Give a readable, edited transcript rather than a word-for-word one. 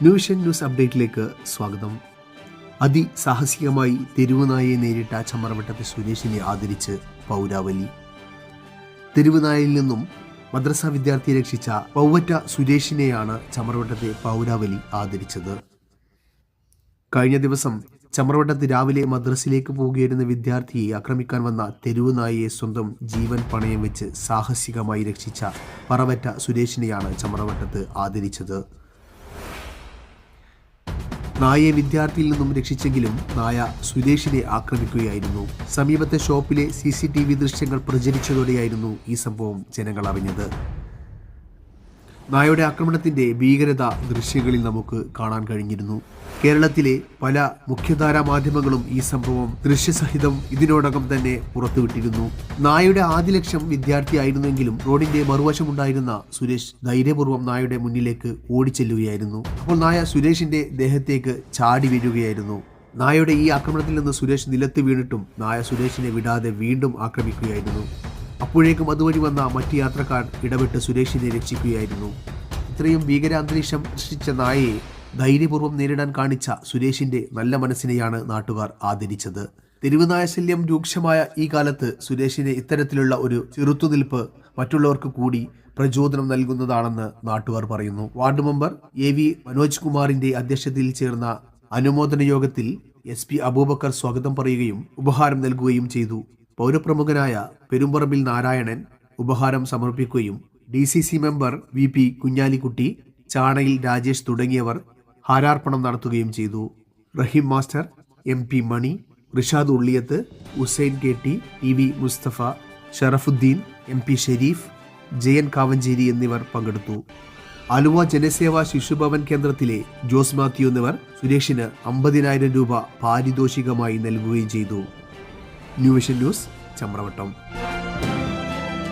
News അപ്ഡേറ്റിലേക്ക് സ്വാഗതം. അതിസാഹസികമായി തെരുവുനായയെ നേരിട്ട ചമ്രവട്ടത്തെ സുരേഷിനെ ആദരിച്ച് പൗരാവലി. തെരുവുനായയിൽ നിന്നും മദ്രസ വിദ്യാർത്ഥിയെ രക്ഷിച്ച പൗവറ്റ സുരേഷിനെയാണ് ചമ്രവട്ടത്തെ പൗരാവലി ആദരിച്ചത്. കഴിഞ്ഞ ദിവസം ചമ്രവട്ടത്ത് രാവിലെ മദ്രസയിലേക്ക് പോവുകയായിരുന്ന വിദ്യാർത്ഥിയെ ആക്രമിക്കാൻ വന്ന തെരുവുനായയെ സ്വന്തം ജീവൻ പണയം വെച്ച് സാഹസികമായി രക്ഷിച്ച പറവറ്റ സുരേഷിനെയാണ് ചമ്രവട്ടത്ത് ആദരിച്ചത്. നായയെ വിദ്യാർത്ഥിയിൽ നിന്നും രക്ഷിച്ചെങ്കിലും നായ സുരേഷിനെ ആക്രമിക്കുകയായിരുന്നു. സമീപത്തെ ഷോപ്പിലെ CCTV ദൃശ്യങ്ങൾ പ്രചരിച്ചതോടെയായിരുന്നു ഈ സംഭവം ജനങ്ങൾ അറിഞ്ഞത്. നായയുടെ ആക്രമണത്തിന്റെ ഭീകരത ദൃശ്യങ്ങളിൽ നമുക്ക് കാണാൻ കഴിഞ്ഞിരുന്നു. കേരളത്തിലെ പല മുഖ്യധാരാ മാധ്യമങ്ങളും ഈ സംഭവം ദൃശ്യസഹിതം ഇതിനോടകം തന്നെ പുറത്തുവിട്ടിരുന്നു. നായയുടെ ആദ്യ ലക്ഷ്യം വിദ്യാർത്ഥിയായിരുന്നെങ്കിലും റോഡിന്റെ മറുവശമുണ്ടായിരുന്ന സുരേഷ് ധൈര്യപൂർവ്വം നായയുടെ മുന്നിലേക്ക് ഓടിച്ചെല്ലുകയായിരുന്നു. അപ്പോൾ നായ സുരേഷിന്റെ ദേഹത്തേക്ക് ചാടി വീഴുകയായിരുന്നു. നായയുടെ ഈ ആക്രമണത്തിൽ നിന്ന് സുരേഷ് നിലത്ത് വീണിട്ടും നായ സുരേഷിനെ വിടാതെ വീണ്ടും ആക്രമിക്കുകയായിരുന്നു. അപ്പോഴേക്കും അതുവഴി വന്ന മറ്റ് യാത്രക്കാർ ഇടപെട്ട് സുരേഷിനെ രക്ഷിക്കുകയായിരുന്നു. ഇത്രയും ഭീകരാന്തരീക്ഷം സൃഷ്ടിച്ച നായയെ ധൈര്യപൂർവ്വം നേരിടാൻ കാണിച്ച സുരേഷിന്റെ നല്ല മനസ്സിനെയാണ് നാട്ടുകാർ ആദരിച്ചത്. തെരുവുനായ ശല്യം രൂക്ഷമായ ഈ കാലത്ത് സുരേഷിനെ ഇത്തരത്തിലുള്ള ഒരു ചെറുത്തുനിൽപ്പ് മറ്റുള്ളവർക്ക് കൂടി പ്രചോദനം നൽകുന്നതാണെന്ന് നാട്ടുകാർ പറയുന്നു. വാർഡ് മെമ്പർ AV മനോജ് കുമാറിന്റെ അധ്യക്ഷതയിൽ ചേർന്ന അനുമോദന യോഗത്തിൽ SP അബൂബക്കർ സ്വാഗതം പറയുകയും ഉപഹാരം നൽകുകയും ചെയ്തു. പൗരപ്രമുഖനായ പെരുമ്പറമ്പിൽ നാരായണൻ ഉപഹാരം സമർപ്പിക്കുകയും DCC മെമ്പർ VP കുഞ്ഞാലിക്കുട്ടി, ചാണയിൽ രാജേഷ് തുടങ്ങിയവർ ഹാരാർപ്പണം നടത്തുകയും ചെയ്തു. Raheem master, MP Mani, Rishad Ulliyath, Hussain KT, TV Musthafa, Sharafudheen, MP Shareef, Jayan Kavancheri എന്നിവർ പങ്കെടുത്തു. ആലുവ ജനസേവാ ശിശുഭവൻ കേന്ദ്രത്തിലെ ജോസ് മാത്യു എന്നിവർ സുരേഷിന് 50,000 രൂപ പാരിതോഷികമായി നൽകുകയും ചെയ്തു. ന്യൂസ് ചമ്രവട്ടം.